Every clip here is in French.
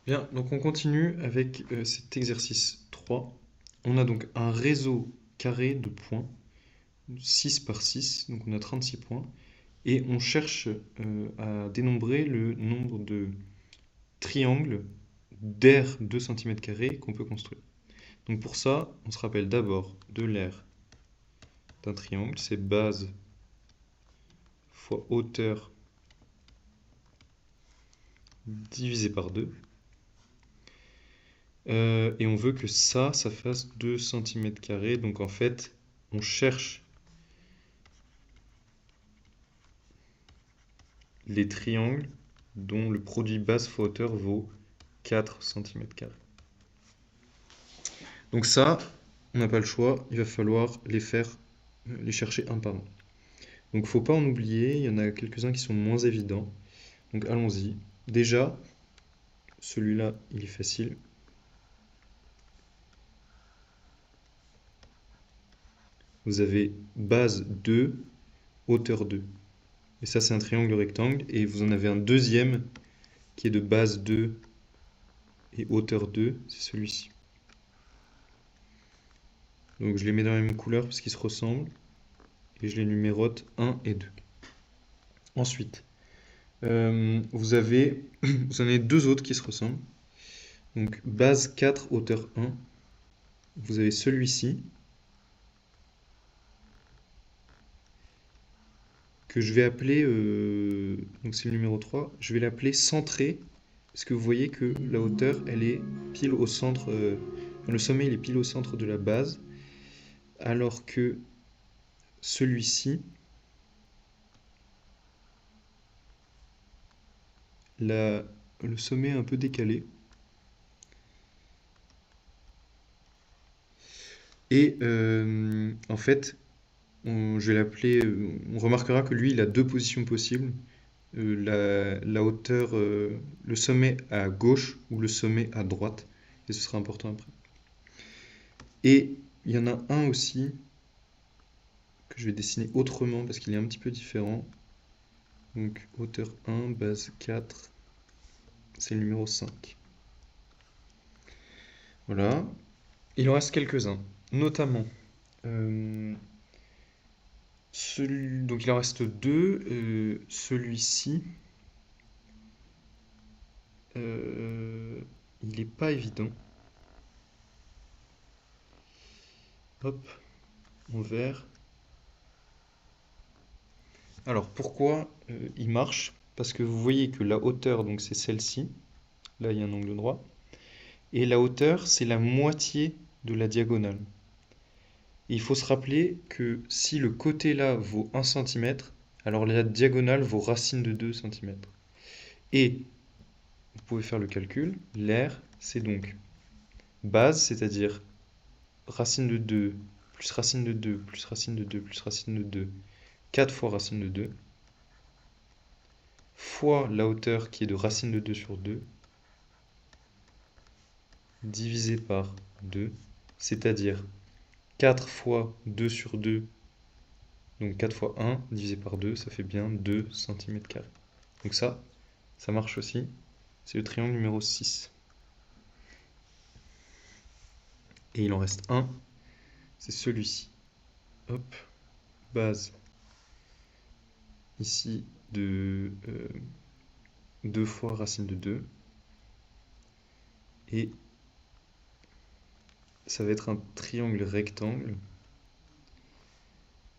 Bien, donc on continue avec cet exercice 3. On a donc un réseau carré de points, 6 par 6, donc on a 36 points, et on cherche à dénombrer le nombre de triangles d'aire 2 cm² qu'on peut construire. Donc pour ça, on se rappelle d'abord de l'aire d'un triangle, c'est base fois hauteur divisé par 2. Et on veut que ça fasse 2 cm². Donc en fait, on cherche les triangles dont le produit base fois hauteur vaut 4 cm². Donc ça, on n'a pas le choix, il va falloir les chercher un par un. Donc faut pas en oublier, il y en a quelques-uns qui sont moins évidents. Donc allons-y. Déjà, celui-là, il est facile. Vous avez base 2, hauteur 2. Et ça, c'est un triangle rectangle. Et vous en avez un deuxième qui est de base 2 et hauteur 2, c'est celui-ci. Donc je les mets dans la même couleur parce qu'ils se ressemblent. Et je les numérote 1 et 2. Ensuite, vous en avez deux autres qui se ressemblent. Donc base 4, hauteur 1. Vous avez celui-ci, que je vais appeler, donc c'est le numéro 3, je vais l'appeler centré, parce que vous voyez que la hauteur, elle est pile au centre, le sommet, il est pile au centre de la base, alors que celui-ci, le sommet est un peu décalé. Et en fait, je vais l'appeler, on remarquera que lui, il a deux positions possibles. La hauteur, le sommet à gauche ou le sommet à droite. Et ce sera important après. Et il y en a un aussi que je vais dessiner autrement parce qu'il est un petit peu différent. Donc hauteur 1, base 4, c'est le numéro 5. Voilà. Il en reste quelques-uns. Notamment, donc il en reste deux. Celui-ci, il n'est pas évident. Hop, en vert. Alors pourquoi il marche? Parce que vous voyez que la hauteur, donc c'est celle-ci. Là, il y a un angle droit. Et la hauteur, c'est la moitié de la diagonale. Et il faut se rappeler que si le côté là vaut 1 cm, alors la diagonale vaut racine de 2 cm. Et vous pouvez faire le calcul, l'aire, c'est donc base, c'est-à-dire racine de 2, plus racine de 2, plus racine de 2, plus racine de 2, 4 fois racine de 2, fois la hauteur qui est de racine de 2 sur 2, divisé par 2, c'est-à-dire 4 fois 2 sur 2, donc 4 fois 1 divisé par 2, ça fait bien 2 cm². Donc ça marche aussi. C'est le triangle numéro 6. Et il en reste un, c'est celui-ci. Hop, base. Ici, de 2 fois racine de 2. Et ça va être un triangle rectangle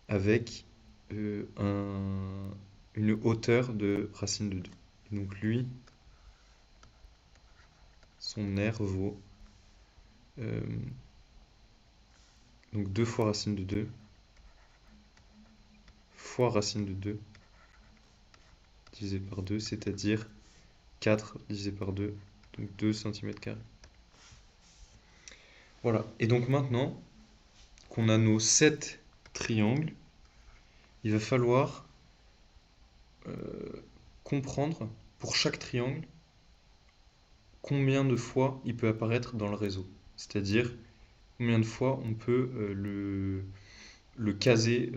avec une hauteur de racine de 2. Et donc lui, son aire vaut donc 2 fois racine de 2 fois racine de 2 divisé par 2, c'est-à-dire 4 divisé par 2, donc 2 cm². Voilà, et donc maintenant qu'on a nos 7 triangles, il va falloir comprendre pour chaque triangle combien de fois il peut apparaître dans le réseau. C'est-à-dire combien de fois on peut le caser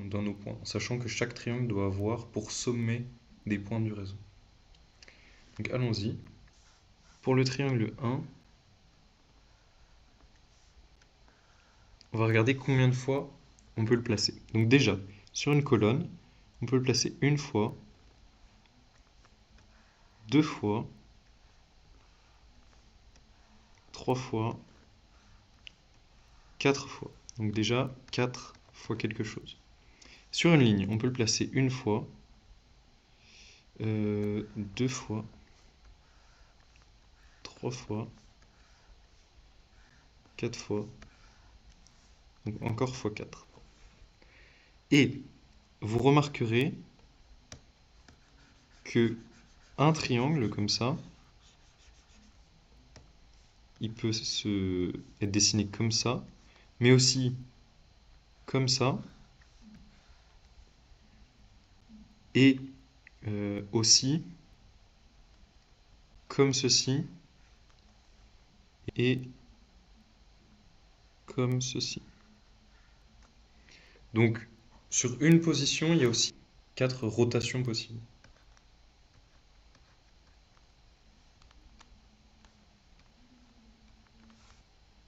dans nos points, en sachant que chaque triangle doit avoir pour sommet des points du réseau. Donc allons-y. Pour le triangle 1, on va regarder combien de fois on peut le placer. Donc déjà, sur une colonne, on peut le placer une fois, deux fois, trois fois, quatre fois. Donc déjà, 4 fois quelque chose. Sur une ligne, on peut le placer une fois, deux fois, trois fois, quatre fois, donc encore fois 4. Et vous remarquerez que un triangle comme ça, il peut être dessiné comme ça, mais aussi comme ça, et aussi comme ceci, et comme ceci. Donc, sur une position, il y a aussi 4 rotations possibles.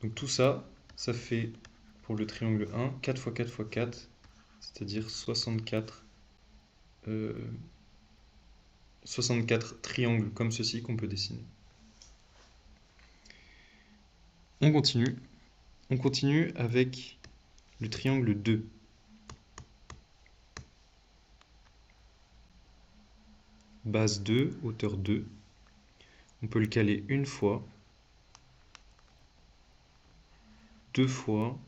Donc tout ça, ça fait pour le triangle 1, 4 fois 4 fois 4, c'est-à-dire 64 triangles comme ceci qu'on peut dessiner. On continue. On continue avec le triangle 2. Base 2, hauteur 2. On peut le caler une fois, deux fois,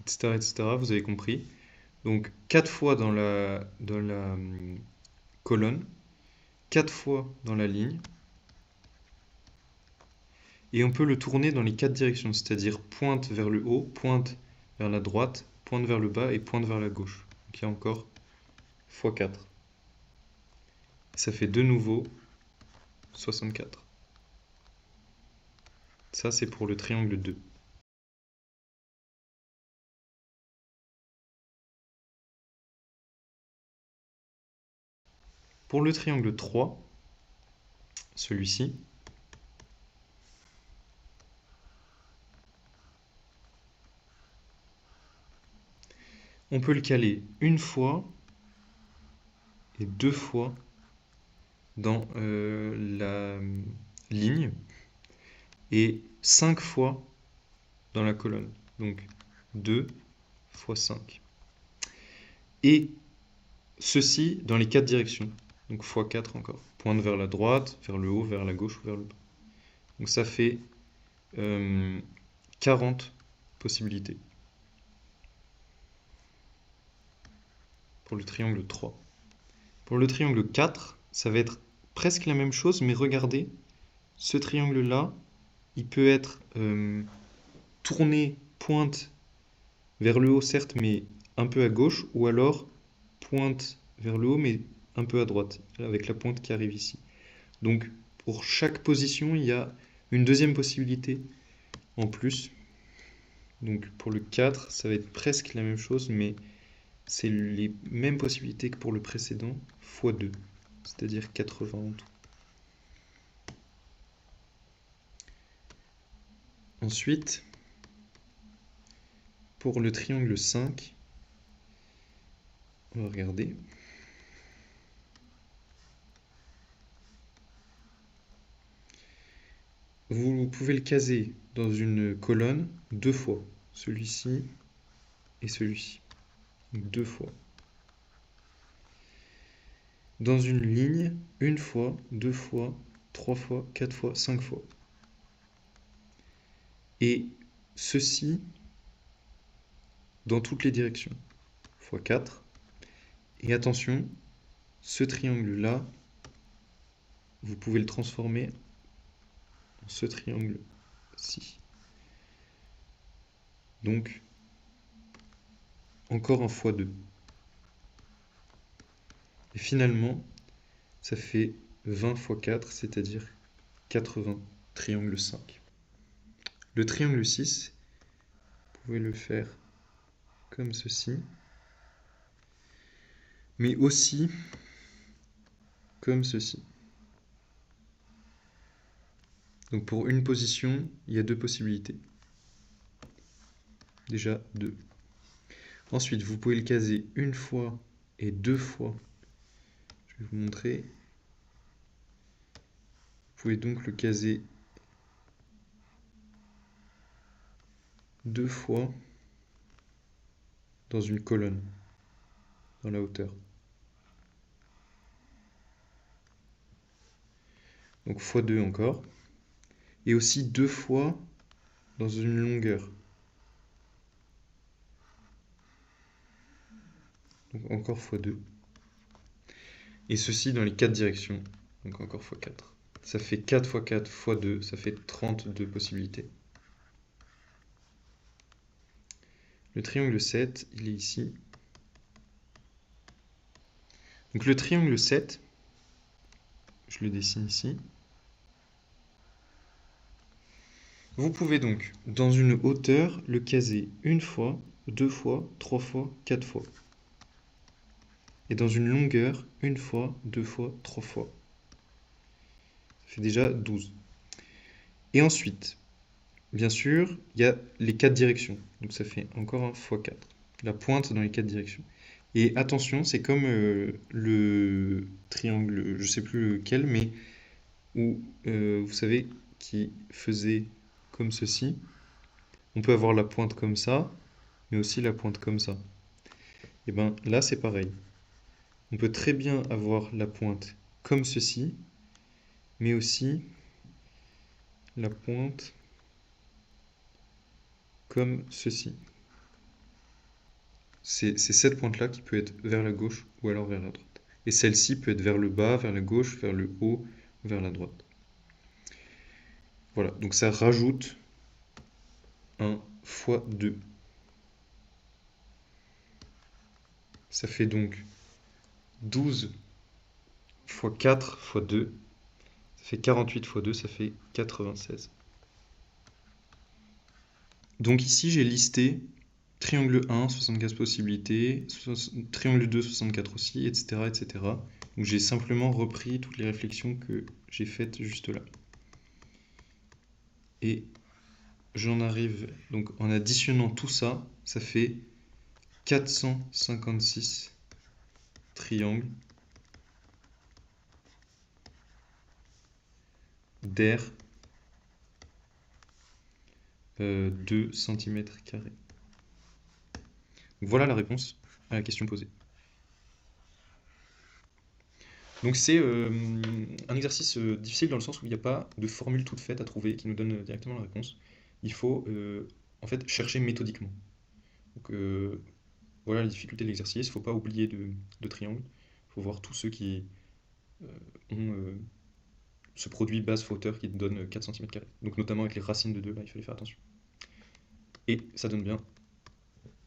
etc., etc. Vous avez compris. Donc 4 fois dans la colonne, 4 fois dans la ligne, et on peut le tourner dans les 4 directions, c'est-à-dire pointe vers le haut, pointe vers la droite, pointe vers le bas et pointe vers la gauche. Donc il y a encore x4. Ça fait de nouveau 64. Ça, c'est pour le triangle 2. Pour le triangle 3, celui-ci, on peut le caler une fois et deux fois dans la ligne et 5 fois dans la colonne. Donc 2 fois 5. Et ceci dans les 4 directions. Donc x4 encore. Pointe vers la droite, vers le haut, vers la gauche ou vers le bas. Donc ça fait 40 possibilités pour le triangle 3. Pour le triangle 4, ça va être presque la même chose, mais regardez, ce triangle-là, il peut être tourné pointe vers le haut, certes, mais un peu à gauche, ou alors pointe vers le haut, mais un peu à droite, avec la pointe qui arrive ici. Donc, pour chaque position, il y a une deuxième possibilité en plus. Donc, pour le 4, ça va être presque la même chose, mais c'est les mêmes possibilités que pour le précédent, x 2, c'est-à-dire 80 en tout. Ensuite, pour le triangle 5, on va regarder. Vous pouvez le caser dans une colonne deux fois, celui-ci et celui-ci, deux fois. Dans une ligne, une fois, deux fois, trois fois, quatre fois, 5 fois. Et ceci dans toutes les directions, fois 4. Et attention, ce triangle-là, vous pouvez le transformer en ce triangle-ci. Donc, encore un fois 2. Et finalement, ça fait 20 fois 4, c'est-à-dire 80 triangle 5. Le triangle 6, vous pouvez le faire comme ceci, mais aussi comme ceci. Donc pour une position, il y a deux possibilités. Déjà deux. Ensuite, vous pouvez le caser une fois et deux fois. Je vais vous montrer. Vous pouvez donc le caser deux fois dans une colonne, dans la hauteur. Donc x2 encore. Et aussi deux fois dans une longueur. Donc encore x2. Et ceci dans les quatre directions. Donc encore x4. Ça fait 4 x 4 x 2, ça fait 32 possibilités. Le triangle 7, il est ici. Donc le triangle 7, je le dessine ici. Vous pouvez donc, dans une hauteur, le caser une fois, deux fois, trois fois, quatre fois. Et dans une longueur, une fois, deux fois, trois fois. Ça fait déjà 12. Et ensuite, bien sûr, il y a les quatre directions. Donc ça fait encore un x 4. La pointe dans les quatre directions. Et attention, c'est comme le triangle, je sais plus lequel, mais où, vous savez, qui faisait comme ceci. On peut avoir la pointe comme ça, mais aussi la pointe comme ça. Et bien là, c'est pareil. On peut très bien avoir la pointe comme ceci, mais aussi la pointe comme ceci. C'est cette pointe-là qui peut être vers la gauche ou alors vers la droite. Et celle-ci peut être vers le bas, vers la gauche, vers le haut, vers la droite. Voilà, donc ça rajoute un fois 2. Ça fait donc 12 fois 4 fois 2. Ça fait 48 fois 2, ça fait 96. Donc ici, j'ai listé triangle 1, 75 possibilités, triangle 2, 64 aussi, etc. etc. Donc j'ai simplement repris toutes les réflexions que j'ai faites juste là. Et j'en arrive, donc en additionnant tout ça, ça fait 456 triangles d'air 2 cm². Voilà la réponse à la question posée. Donc c'est un exercice difficile dans le sens où il n'y a pas de formule toute faite à trouver qui nous donne directement la réponse. Il faut en fait chercher méthodiquement. Donc voilà la difficulté de l'exercice. Il ne faut pas oublier de triangle. Il faut voir tous ceux qui ont ce produit base-fauteur qui donne 4 cm². Donc notamment avec les racines de 2, là il fallait faire attention. Et ça donne bien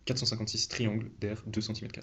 456 triangles d'air 2 cm².